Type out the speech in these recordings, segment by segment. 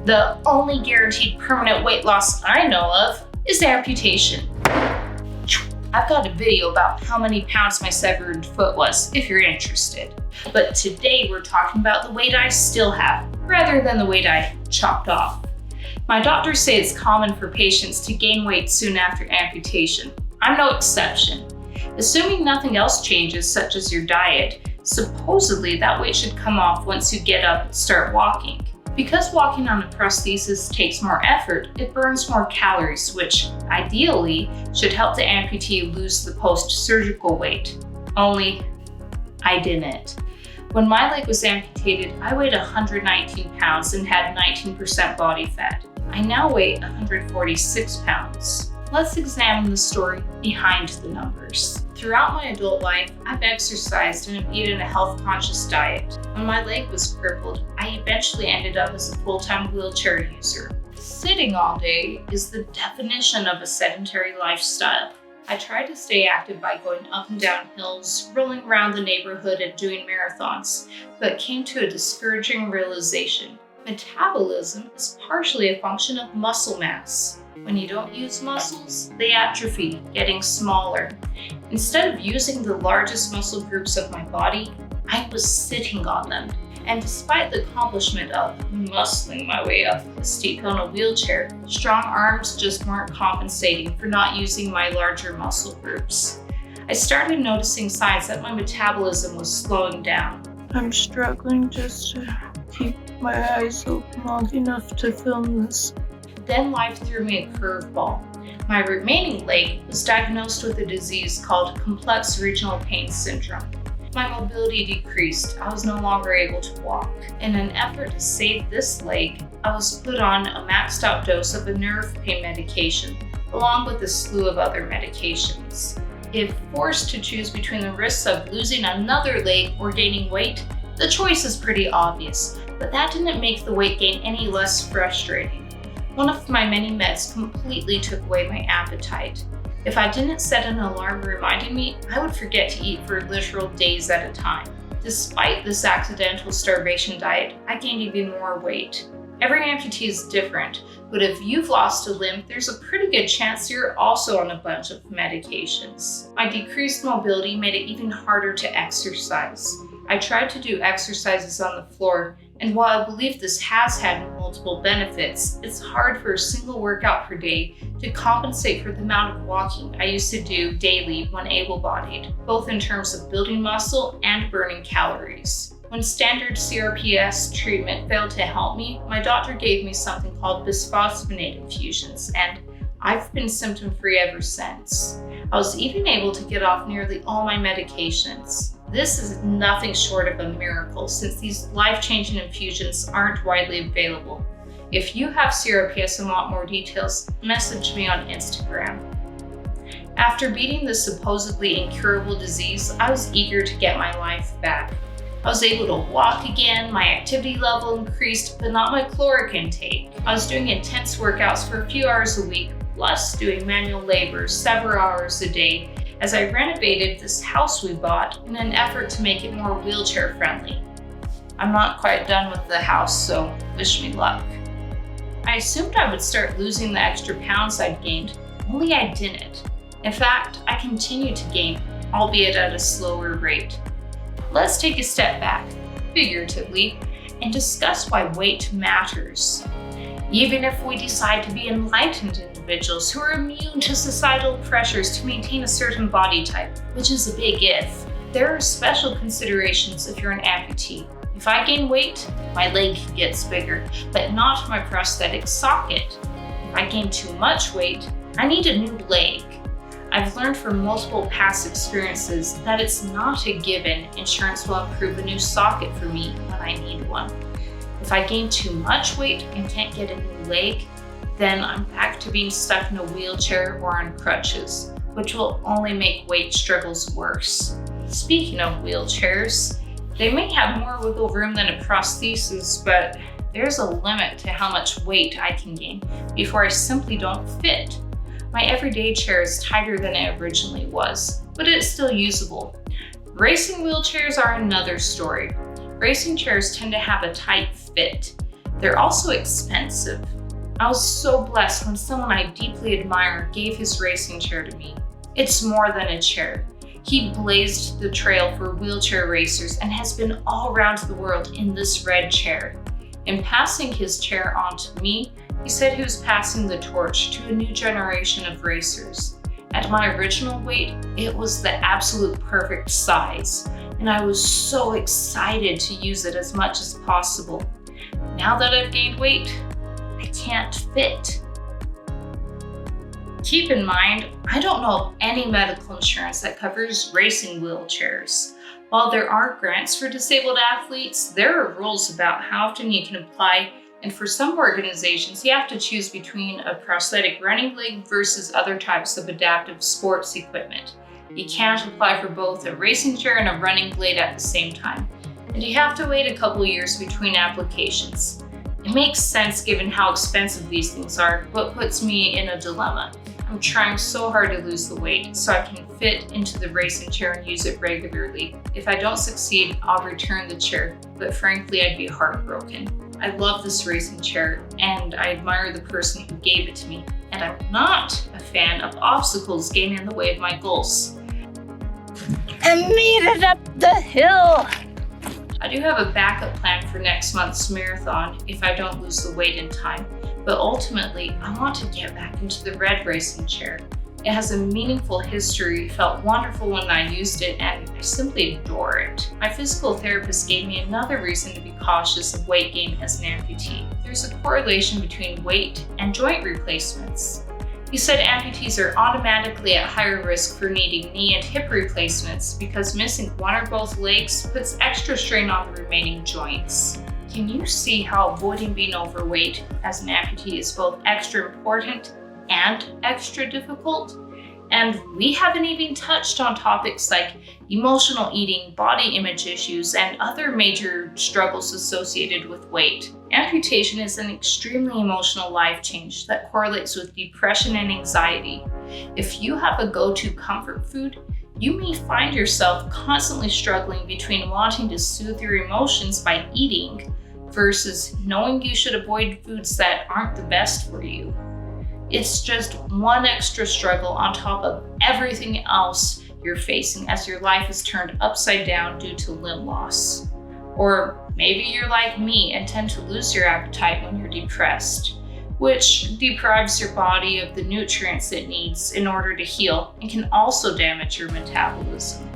The only guaranteed permanent weight loss I know of is amputation. I've got a video about how many pounds my severed foot was, if you're interested. But today we're talking about the weight I still have, rather than the weight I chopped off. My doctors say it's common for patients to gain weight soon after amputation. I'm no exception. Assuming nothing else changes, such as your diet, supposedly that weight should come off once you get up and start walking. Because walking on a prosthesis takes more effort, it burns more calories, which ideally should help the amputee lose the post-surgical weight. Only I didn't. When my leg was amputated, I weighed 119 pounds and had 19% body fat. I now weigh 146 pounds. Let's examine the story behind the numbers. Throughout my adult life, I've exercised and have eaten a health-conscious diet. When my leg was crippled, I eventually ended up as a full-time wheelchair user. Sitting all day is the definition of a sedentary lifestyle. I tried to stay active by going up and down hills, rolling around the neighborhood, and doing marathons, but came to a discouraging realization. Metabolism is partially a function of muscle mass. When you don't use muscles, they atrophy, getting smaller. Instead of using the largest muscle groups of my body, I was sitting on them. And despite the accomplishment of muscling my way up a steep hill in a wheelchair, strong arms just weren't compensating for not using my larger muscle groups. I started noticing signs that my metabolism was slowing down. I'm struggling just to keep my eyes open long enough to film this. Then life threw me a curveball. My remaining leg was diagnosed with a disease called complex regional pain syndrome. My mobility decreased. I was no longer able to walk. In an effort to save this leg, I was put on a maxed out dose of a nerve pain medication, along with a slew of other medications. If forced to choose between the risks of losing another leg or gaining weight, the choice is pretty obvious, but that didn't make the weight gain any less frustrating. One of my many meds completely took away my appetite. If I didn't set an alarm reminding me, I would forget to eat for literal days at a time. Despite this accidental starvation diet, I gained even more weight. Every amputee is different, but if you've lost a limb, there's a pretty good chance you're also on a bunch of medications. My decreased mobility made it even harder to exercise. I tried to do exercises on the floor, and while I believe this has had multiple benefits, it's hard for a single workout per day to compensate for the amount of walking I used to do daily when able-bodied, both in terms of building muscle and burning calories. When standard CRPS treatment failed to help me, my doctor gave me something called Bisphosphonate infusions, and I've been symptom-free ever since. I was even able to get off nearly all my medications. This is nothing short of a miracle, since these life-changing infusions aren't widely available. If you have CRPS and want more details, message me on Instagram. After beating the supposedly incurable disease, I was eager to get my life back. I was able to walk again, my activity level increased, but not my caloric intake. I was doing intense workouts for a few hours a week, plus doing manual labor several hours a day, as I renovated this house we bought in an effort to make it more wheelchair friendly. I'm not quite done with the house, so wish me luck. I assumed I would start losing the extra pounds I'd gained, only I didn't. In fact, I continued to gain, albeit at a slower rate. Let's take a step back, figuratively, and discuss why weight matters. Even if we decide to be enlightened individuals who are immune to societal pressures to maintain a certain body type, which is a big if, there are special considerations if you're an amputee. If I gain weight, my leg gets bigger, but not my prosthetic socket. If I gain too much weight, I need a new leg. I've learned from multiple past experiences that it's not a given insurance will approve a new socket for me when I need one. If I gain too much weight and can't get a new leg, then I'm back to being stuck in a wheelchair or on crutches, which will only make weight struggles worse. Speaking of wheelchairs, they may have more wiggle room than a prosthesis, but there's a limit to how much weight I can gain before I simply don't fit. My everyday chair is tighter than it originally was, but it's still usable. Racing wheelchairs are another story. Racing chairs tend to have a tight fit. They're also expensive. I was so blessed when someone I deeply admire gave his racing chair to me. It's more than a chair. He blazed the trail for wheelchair racers and has been all around the world in this red chair. In passing his chair on to me, he said he was passing the torch to a new generation of racers. At my original weight, it was the absolute perfect size, and I was so excited to use it as much as possible. Now that I've gained weight, I can't fit. Keep in mind, I don't know of any medical insurance that covers racing wheelchairs. While there are grants for disabled athletes, there are rules about how often you can apply, and for some organizations, you have to choose between a prosthetic running leg versus other types of adaptive sports equipment. You can't apply for both a racing chair and a running blade at the same time, and you have to wait a couple years between applications. It makes sense given how expensive these things are, but puts me in a dilemma. I'm trying so hard to lose the weight so I can fit into the racing chair and use it regularly. If I don't succeed, I'll return the chair, but frankly, I'd be heartbroken. I love this racing chair and I admire the person who gave it to me, and I'm not a fan of obstacles getting in the way of my goals. I made it up the hill. I do have a backup plan for next month's marathon if I don't lose the weight in time, but ultimately I want to get back into the red racing chair. It has a meaningful history, felt wonderful when I used it, and I simply adore it. My physical therapist gave me another reason to be cautious of weight gain as an amputee. There's a correlation between weight and joint replacements. He said amputees are automatically at higher risk for needing knee and hip replacements because missing one or both legs puts extra strain on the remaining joints. Can you see how avoiding being overweight as an amputee is both extra important and extra difficult? And we haven't even touched on topics like emotional eating, body image issues, and other major struggles associated with weight. Amputation is an extremely emotional life change that correlates with depression and anxiety. If you have a go-to comfort food, you may find yourself constantly struggling between wanting to soothe your emotions by eating versus knowing you should avoid foods that aren't the best for you. It's just one extra struggle on top of everything else you're facing as your life is turned upside down due to limb loss. Or maybe you're like me and tend to lose your appetite when you're depressed, which deprives your body of the nutrients it needs in order to heal and can also damage your metabolism.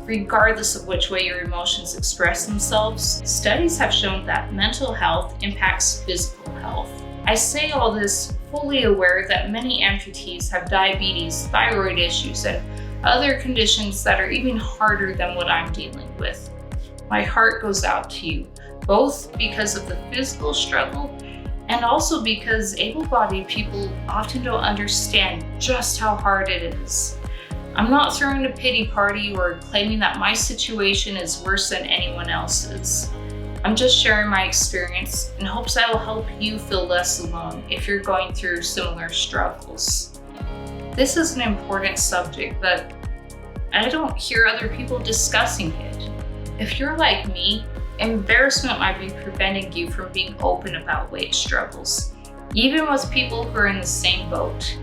Regardless of which way your emotions express themselves, studies have shown that mental health impacts physical health. I say all this fully aware that many amputees have diabetes, thyroid issues, and other conditions that are even harder than what I'm dealing with. My heart goes out to you, both because of the physical struggle and also because able-bodied people often don't understand just how hard it is. I'm not throwing a pity party or claiming that my situation is worse than anyone else's. I'm just sharing my experience in hopes I will help you feel less alone if you're going through similar struggles. This is an important subject, but I don't hear other people discussing it. If you're like me, embarrassment might be preventing you from being open about weight struggles, even with people who are in the same boat.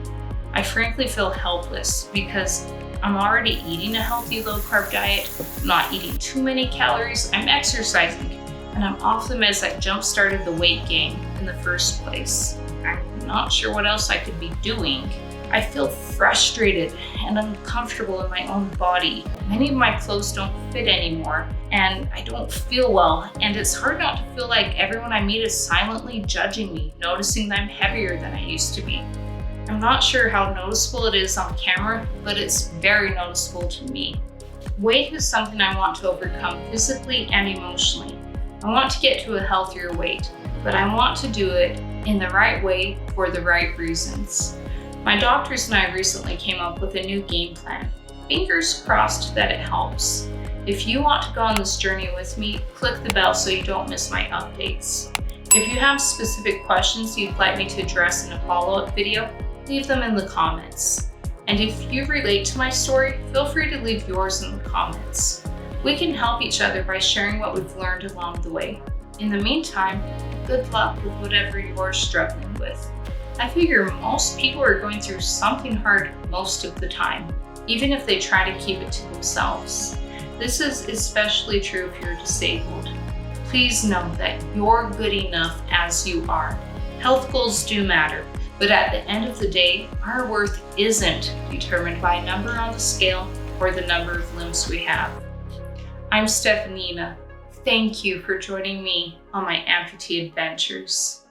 I frankly feel helpless because I'm already eating a healthy low-carb diet, not eating too many calories, I'm exercising, and I'm off the meds that jump-started the weight gain in the first place. I'm not sure what else I could be doing. I feel frustrated and uncomfortable in my own body. Many of my clothes don't fit anymore, and I don't feel well, and it's hard not to feel like everyone I meet is silently judging me, noticing that I'm heavier than I used to be. I'm not sure how noticeable it is on camera, but it's very noticeable to me. Weight is something I want to overcome physically and emotionally. I want to get to a healthier weight, but I want to do it in the right way for the right reasons. My doctors and I recently came up with a new game plan. Fingers crossed that it helps. If you want to go on this journey with me, click the bell so you don't miss my updates. If you have specific questions you'd like me to address in a follow-up video, leave them in the comments. And if you relate to my story, feel free to leave yours in the comments. We can help each other by sharing what we've learned along the way. In the meantime, good luck with whatever you're struggling with. I figure most people are going through something hard most of the time, even if they try to keep it to themselves. This is especially true if you're disabled. Please know that you're good enough as you are. Health goals do matter, but at the end of the day, our worth isn't determined by a number on the scale or the number of limbs we have. I'm Stephanina. Thank you for joining me on my amputee adventures.